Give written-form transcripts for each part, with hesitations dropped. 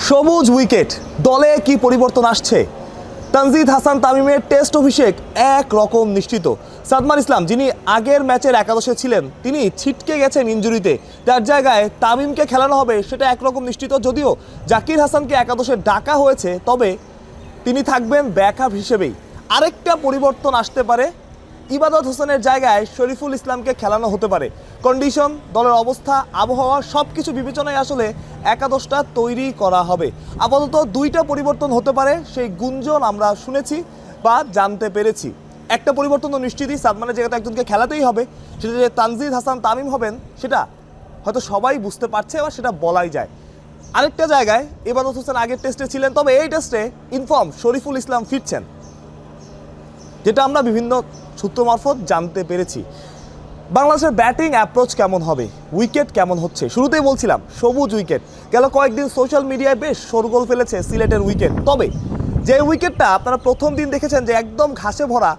সবুজ উইকেট, দলে কি পরিবর্তন আসছে? তানজিদ হাসান তামিমের টেস্ট অভিষেক এক রকম নিশ্চিত। সাদমান ইসলাম, যিনি আগের ম্যাচের একাদশে ছিলেন, তিনি ছিটকে গেছেন ইনজুরিতে। তার জায়গায় তামিমকে খেলানো হবে সেটা একরকম নিশ্চিত। যদিও জাকির হাসানকে একাদশে ডাকা হয়েছে, তবে তিনি থাকবেন ব্যাকআপ হিসেবেই। আরেকটা পরিবর্তন আসতে পারে, ইবাদত হোসেনের জায়গায় শরীফুল ইসলামকে খেলানো হতে পারে। কন্ডিশন, দলের অবস্থা, আবহাওয়া সব কিছু বিবেচনায় আসলে একাদশটা তৈরি করা হবে। আপাতত দুইটা পরিবর্তন হতে পারে, সেই গুঞ্জন আমরা শুনেছি বা জানতে পেরেছি। একটা পরিবর্তন তো নিশ্চিতই, সাদমানের জায়গাতে একজনকে খেলাতেই হবে। সেটা যে তানজিদ হাসান তামিম হবেন সেটা হয়তো সবাই বুঝতে পারছে বা সেটা বলাই যায়। আরেকটা জায়গায় ইবাদত হোসেন আগের টেস্টে ছিলেন, তবে এই টেস্টে ইনফর্ম শরীফুল ইসলাম ফিরছেন, যেটা আমরা বিভিন্ন সূত্র মারফত জানতে পেরেছি। বাংলাদেশের ব্যাটিং অ্যাপ্রোচ কেমন হবে, উইকেট কেমন হচ্ছে? শুরুতেই বলছিলাম সবুজ উইকেট। গেল কয়েকদিন সোশ্যাল মিডিয়ায় বেশ শোরগোল ফেলেছে সিলেটের উইকেট। তবে যে উইকেটটা আপনারা প্রথম দিন দেখেছেন যে একদম ঘাসে ভরা,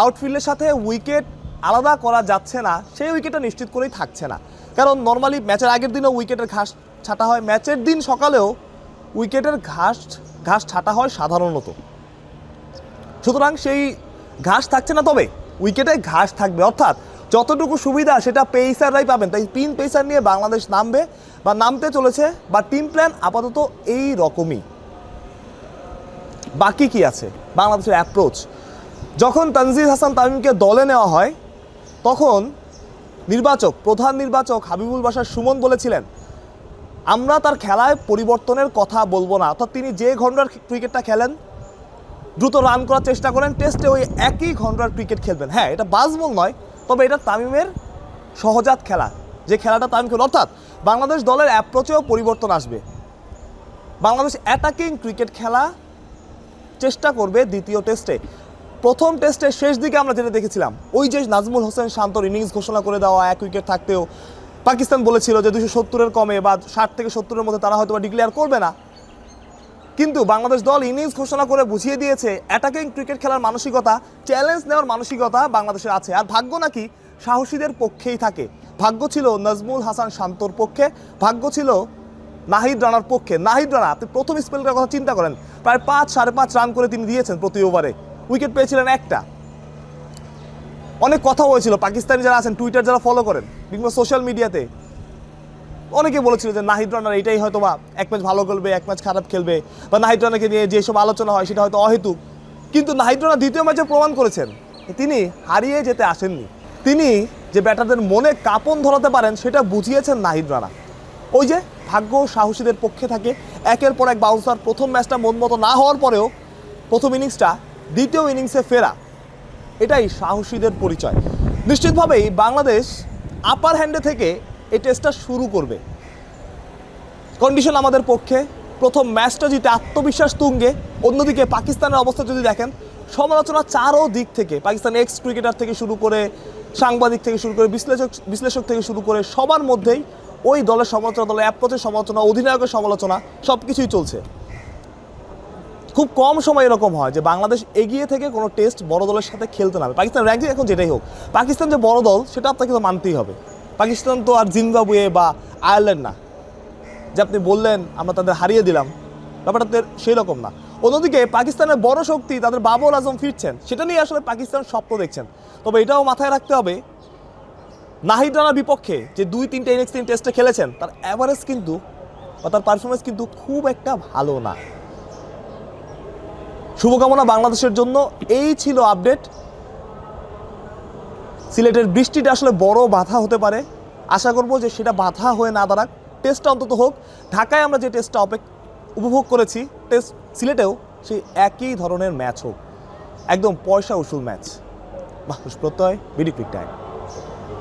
আউটফিল্ডের সাথে উইকেট আলাদা করা যাচ্ছে না, সেই উইকেটটা নিশ্চিত করেই থাকছে না। কারণ নর্মালি ম্যাচের আগের দিনও উইকেটের ঘাস ছাটা হয়, ম্যাচের দিন সকালেও উইকেটের ঘাস ছাটা হয় সাধারণত। সুতরাং সেই ঘাস থাকছে না, তবে উইকেটে ঘাস থাকবে, অর্থাৎ যতটুকু সুবিধা সেটা পেসাররাই পাবেন। তাই 3 পেসার নিয়ে বাংলাদেশ নামবে বা নামতে চলেছে, বা টিম প্ল্যান আপাতত এই রকমই। বাকি কি আছে বাংলাদেশের অ্যাপ্রোচ? যখন তানজিদ হাসান তামিমকে দলে নেওয়া হয়, তখন প্রধান নির্বাচক হাবিবুল বাশার সুমন বলেছিলেন, আমরা তার খেলায় পরিবর্তনের কথা বলবো না। অর্থাৎ তিনি যে ঘন্টার ক্রিকেটটা খেলেন, দ্রুত রান করার চেষ্টা করেন, টেস্টে ওই একই ঘন্টার ক্রিকেট খেলবেন। হ্যাঁ, এটা বাজমল নয়, তবে এটা তামিমের সহজাত খেলা, যে খেলাটা তামিম খেল। অর্থাৎ বাংলাদেশ দলের অ্যাপ্রোচেও পরিবর্তন আসবে। বাংলাদেশ অ্যাটাকিং ক্রিকেট খেলা চেষ্টা করবে দ্বিতীয় টেস্টে। প্রথম টেস্টের শেষ দিকে আমরা যেটা দেখেছিলাম, ওই যে নাজমুল হোসেন শান্তর ইনিংস ঘোষণা করে দেওয়া, 1 উইকেট থাকতেও পাকিস্তান বলেছিল যে 270-এর কমে বা 60 থেকে 70-এর মধ্যে তারা হয়তো ডিক্লেয়ার করবে না। কিন্তু বাংলাদেশ দল ইনিংস ঘোষণা করে বুঝিয়ে দিয়েছে অ্যাটাকিং ক্রিকেট খেলার মানসিকতা, চ্যালেঞ্জ নেওয়ার মানসিকতা বাংলাদেশের আছে। আর ভাগ্য নাকি সাহসীদের পক্ষেই থাকে। ভাগ্য ছিল নাজমুল হাসান শান্তর পক্ষে, ভাগ্য ছিল নাহিদ রানার পক্ষে। নাহিদ রানা, আপনি প্রথম স্পেলটার কথা চিন্তা করেন, প্রায় 5-5.5 রান করে তিনি দিয়েছেন প্রতি ওভারে, উইকেট পেয়েছিলেন একটা। অনেক কথা হয়েছিল, পাকিস্তানি যারা আছেন, টুইটার যারা ফলো করেন, বিভিন্ন সোশ্যাল মিডিয়াতে অনেকে বলেছিল যে নাহিদ রানার এটাই হয়তো বা এক ম্যাচ ভালো খেলবে, এক ম্যাচ খারাপ খেলবে, বা নাহিদ রানাকে নিয়ে যেসব আলোচনা হয় সেটা হয়তো অহেতুক। কিন্তু নাহিদ রানা দ্বিতীয় ম্যাচে প্রমাণ করেছেন তিনি হারিয়ে যেতে আসেননি। তিনি যে ব্যাটারদের মনে কাঁপন ধরাতে পারেন সেটা বুঝিয়েছেন নাহিদ রানা। ওই যে ভাগ্য সাহসীদের পক্ষে থাকে। একের পর এক বাউন্সার, প্রথম ম্যাচটা মন মতো না হওয়ার পরেও প্রথম ইনিংসটা দ্বিতীয় ইনিংসে ফেরা, এটাই সাহসীদের পরিচয়। নিশ্চিতভাবেই বাংলাদেশ আপার হ্যান্ডে থেকে এই টেস্টটা শুরু করবে। কন্ডিশন আমাদের পক্ষে, প্রথম ম্যাচটা জিতে আত্মবিশ্বাস তুঙ্গে। অন্যদিকে পাকিস্তানের অবস্থা যদি দেখেন, সমালোচনা চারও দিক থেকে, পাকিস্তান এক্স ক্রিকেটার থেকে শুরু করে, সাংবাদিক থেকে শুরু করে, বিশ্লেষক থেকে শুরু করে, সবার মধ্যেই ওই দলের সমালোচনা, দলের অ্যাপ্রোচের সমালোচনা, অধিনায়কের সমালোচনা, সব কিছুই চলছে। খুব কম সময় এরকম হয় যে বাংলাদেশ এগিয়ে থেকে কোনো টেস্ট বড় দলের সাথে খেলতে নামে। পাকিস্তান র্যাঙ্কিং এখন যেটাই হোক, পাকিস্তান যে বড় দল সেটা আপনাকে তো মানতেই হবে। পাকিস্তান তো আর জিম্বাবুয়ে বা আয়ারল্যান্ড না, যে আপনি বললেন আমরা তাদের হারিয়ে দিলাম, ব্যাপারটা সেই রকম না। অন্যদিকে পাকিস্তানের বড় শক্তি তাদের বাবর আজম ফিরছেন, সেটা নিয়ে আসলে পাকিস্তান স্বপ্ন দেখছেন। তবে এটাও মাথায় রাখতে হবে, নাহিদ রানার বিপক্ষে যে 2-3 ইনিংস তিনি টেস্টে খেলেছেন, তার অ্যাভারেজ কিন্তু বা তার পারফরমেন্স কিন্তু খুব একটা ভালো না। শুভকামনা বাংলাদেশের জন্য। এই ছিল আপডেট। সিলেটের বৃষ্টিটা আসলে বড় বাধা হতে পারে, আশা করব যে সেটা বাধা হয়ে না দাঁড়াক, টেস্টটা অন্তত হোক। ঢাকায় আমরা যে টেস্টটা উপভোগ করেছি, টেস্ট সিলেটেও সেই একই ধরনের ম্যাচ হোক, একদম পয়সা উসুল ম্যাচ। মাহফুজ প্রত্যয়, বিডি ক্রিক টাইম।